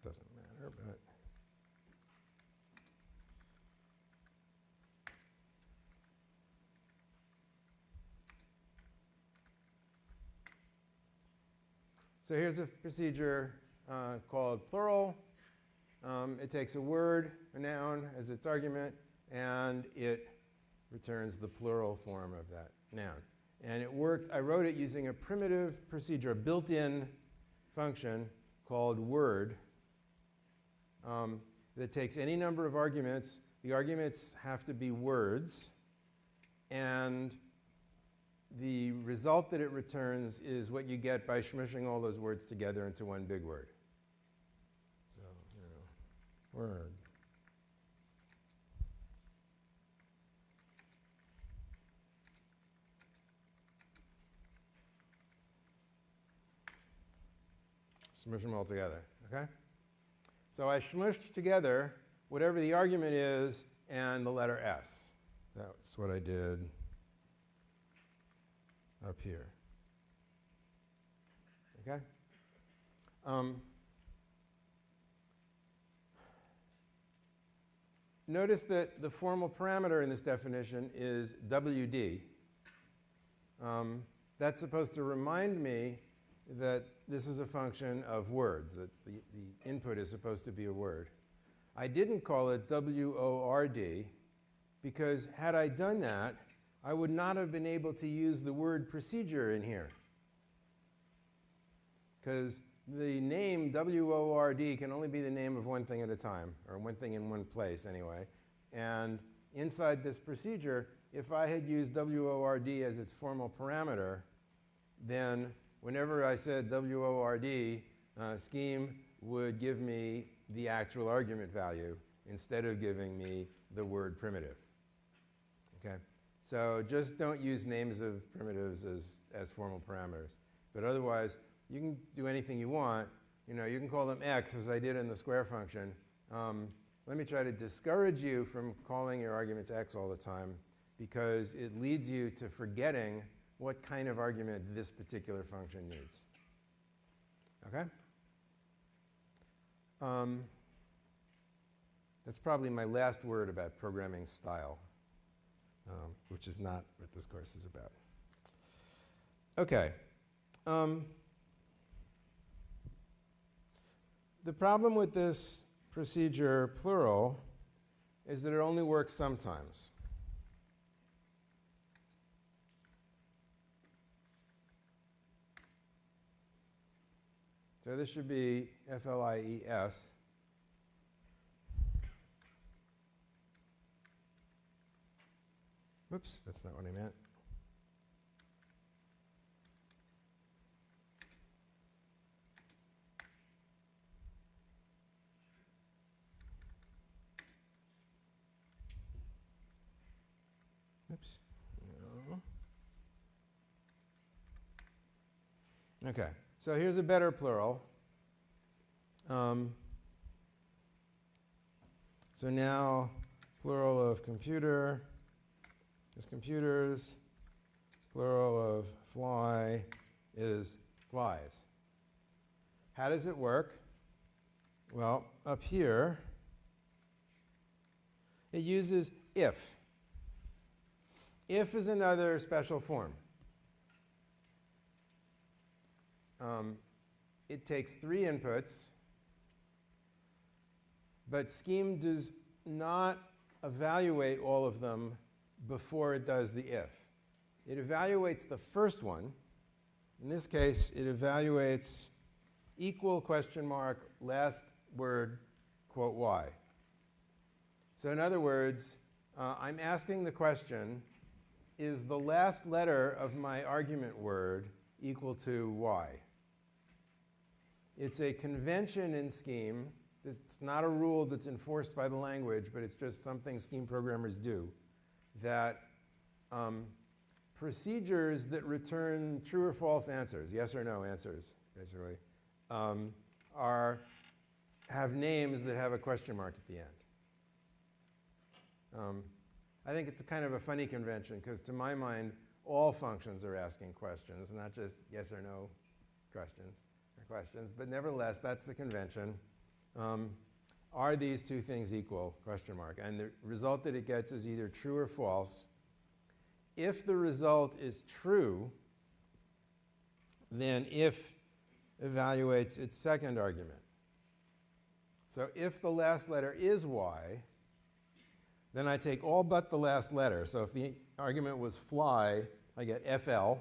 doesn't matter, but so here's a procedure called plural. It takes a word, a noun, as its argument, and it returns the plural form of that noun. And it worked. I wrote it using a primitive procedure, a built-in function called word that takes any number of arguments. The arguments have to be words, and the result that it returns is what you get by smushing all those words together into one big word. So, word. Smush them all together, okay? So I smushed together whatever the argument is and the letter S. That's what I did up here, okay? Notice that the formal parameter in this definition is WD. That's supposed to remind me that this is a function of words, that the input is supposed to be a word. I didn't call it WORD because had I done that, I would not have been able to use the word procedure in here. Because the name WORD can only be the name of one thing at a time, or one thing in one place anyway. And inside this procedure, if I had used WORD as its formal parameter, then whenever I said WORD, scheme would give me the actual argument value instead of giving me the word primitive. Okay? So just don't use names of primitives as formal parameters. But otherwise, you can do anything you want. You can call them x, as I did in the square function. Let me try to discourage you from calling your arguments x all the time, because it leads you to forgetting what kind of argument this particular function needs. Okay? That's probably my last word about programming style, which is not what this course is about. Okay. The problem with this procedure, plural, is that it only works sometimes. So this should be FLIES. Whoops, that's not what I meant. Oops. No. Okay, so here's a better plural. So now plural of computer is computers. Plural of fly is flies. How does it work? Well, up here, it uses if. If is another special form. It takes 3 inputs, but Scheme does not evaluate all of them before it does the if. It evaluates the first one. In this case, it evaluates equal question mark last word quote y. So in other words, I'm asking the question, is the last letter of my argument word equal to y? It's a convention in Scheme. It's not a rule that's enforced by the language, but it's just something Scheme programmers do, that procedures that return true or false answers, yes or no answers, basically, have names that have a question mark at the end. I think it's a kind of a funny convention, because to my mind, all functions are asking questions, not just yes or no questions. But nevertheless, that's the convention. Are these two things equal? Question mark. And the result that it gets is either true or false. If the result is true, then if evaluates its second argument. So if the last letter is y, then I take all but the last letter. So if the argument was fly, I get FL.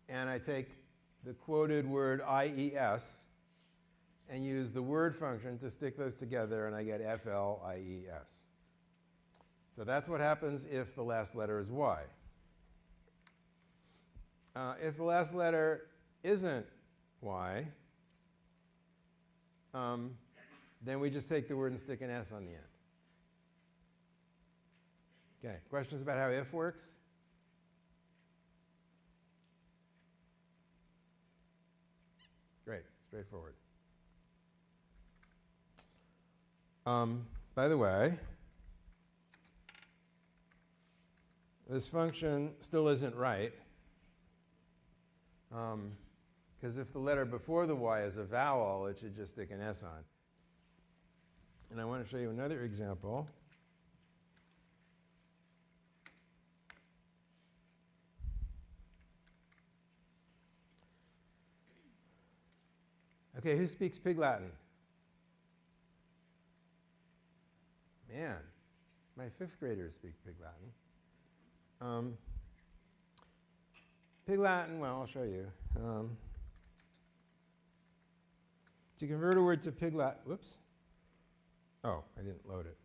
And I take the quoted word IES and use the word function to stick those together, and I get FLIES. So that's what happens if the last letter is y. If the last letter isn't y, then we just take the word and stick an S on the end. Okay, questions about how if works? Great, straightforward. By the way, this function still isn't right, because if the letter before the y is a vowel, it should just stick an S on. And I want to show you another example. Okay, who speaks Pig Latin? Man, my 5th graders speak Pig Latin. Pig Latin, well, I'll show you. To convert a word to Pig Latin, whoops. Oh, I didn't load it.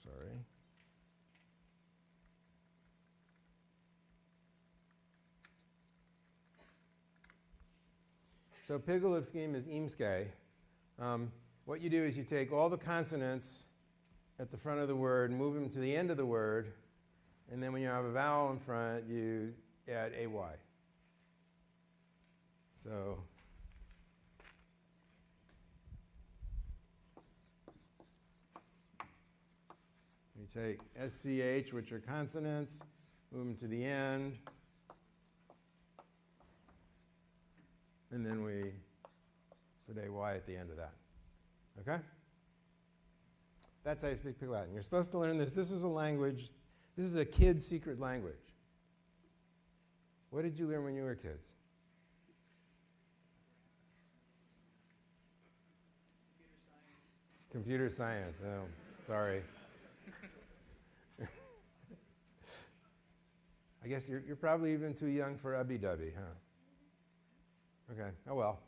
Sorry. So Piggle scheme is imske. What you do is you take all the consonants at the front of the word, move them to the end of the word, and then when you have a vowel in front, you add AY. So you take SCH, which are consonants, move them to the end, and then we put AY at the end of that. Okay? That's how you speak Pig Latin. You're supposed to learn this. This is a language. This is a kid's secret language. What did you learn when you were kids? Computer science. Oh, sorry. I guess you're probably even too young for ubby-dubby, huh? Okay. Oh, well.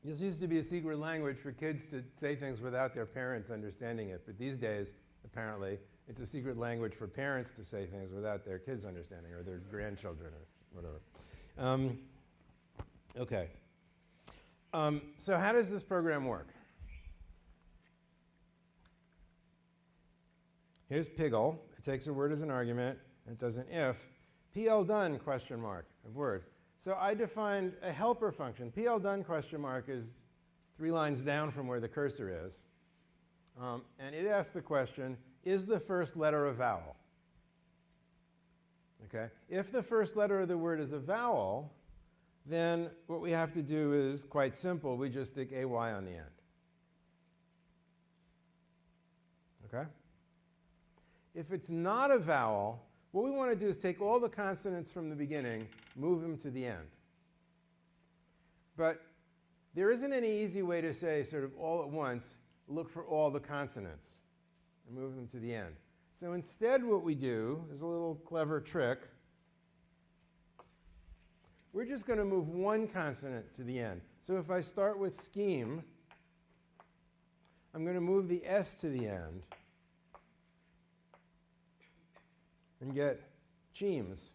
This used to be a secret language for kids to say things without their parents understanding it. But these days, apparently, it's a secret language for parents to say things without their kids understanding, or their grandchildren, or whatever. Okay. So how does this program work? Here's Piggle. It takes a word as an argument. It does an if. PL done, question mark, of word. So I defined a helper function. PL done, question mark, is 3 lines down from where the cursor is. And it asks the question, is the first letter a vowel? Okay. If the first letter of the word is a vowel, then what we have to do is quite simple. We just stick AY on the end. Okay? If it's not a vowel, what we want to do is take all the consonants from the beginning, move them to the end. But there isn't any easy way to say sort of all at once, look for all the consonants and move them to the end. So instead what we do is a little clever trick. We're just going to move one consonant to the end. So if I start with scheme, I'm going to move the S to the end and get cheems.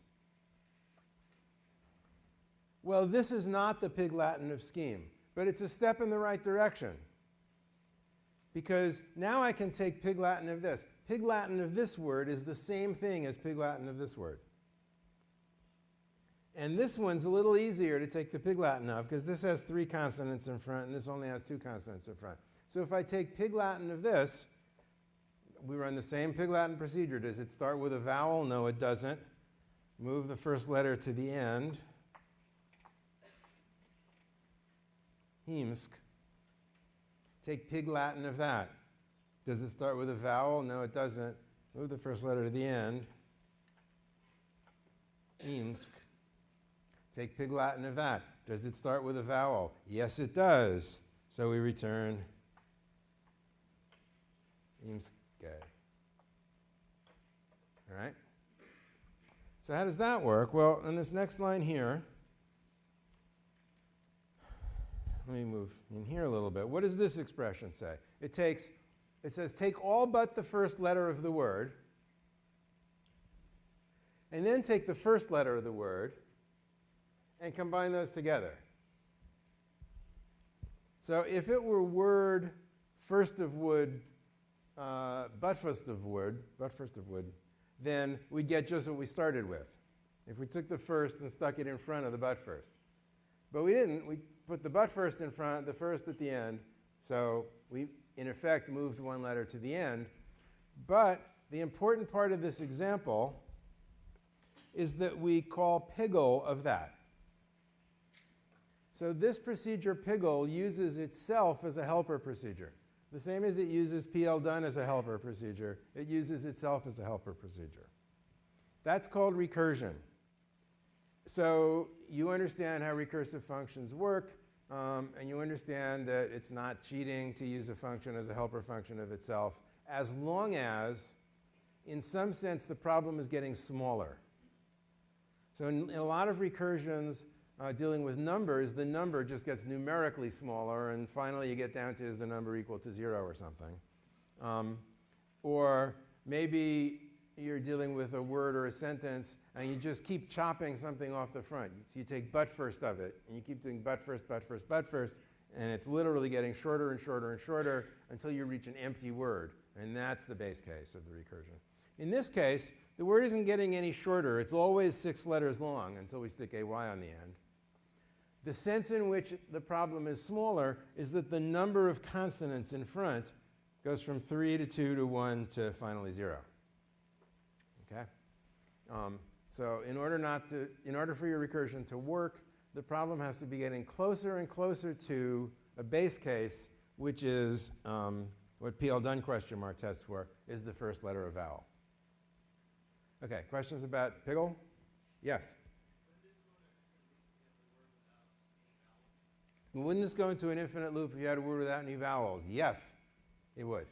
Well, this is not the Pig Latin of scheme, but it's a step in the right direction. Because now I can take Pig Latin of this. Pig Latin of this word is the same thing as Pig Latin of this word. And this one's a little easier to take the Pig Latin of, because this has 3 consonants in front, and this only has 2 consonants in front. So if I take Pig Latin of this, we run the same Pig Latin procedure. Does it start with a vowel? No, it doesn't. Move the first letter to the end. Heemsk. Take Pig Latin of that. Does it start with a vowel? No, it doesn't. Move the first letter to the end. Heemsk. Take Pig Latin of that. Does it start with a vowel? Yes, it does. So we return Heemsk. All right? So how does that work? Well, in this next line here, let me move in here a little bit. What does this expression say? It says take all but the first letter of the word, and then take the first letter of the word and combine those together. So if it were word first of wood, but first of wood, then we'd get just what we started with. If we took the first and stuck it in front of the but first. But we didn't. We put the but first in front, the first at the end. So we, in effect, moved one letter to the end. But the important part of this example is that we call piggle of that. So this procedure, piggle, uses itself as a helper procedure. The same as it uses PL done as a helper procedure, it uses itself as a helper procedure. That's called recursion. So you understand how recursive functions work, and you understand that it's not cheating to use a function as a helper function of itself, as long as, in some sense, the problem is getting smaller. So in a lot of recursions dealing with numbers, the number just gets numerically smaller, and finally you get down to is the number equal to 0 or something. Or maybe you're dealing with a word or a sentence, and you just keep chopping something off the front. So you take but first of it, and you keep doing but first, and it's literally getting shorter and shorter and shorter until you reach an empty word. And that's the base case of the recursion. In this case, the word isn't getting any shorter. It's always 6 letters long until we stick AY on the end. The sense in which the problem is smaller is that the number of consonants in front goes from 3 to 2 to 1 to finally 0. Okay? So in order for your recursion to work, the problem has to be getting closer and closer to a base case, which is what PL done question mark tests for, is the first letter of vowel. Okay, questions about piggle? Yes? Wouldn't this go into an infinite loop if you had a word without any vowels? Yes, it would.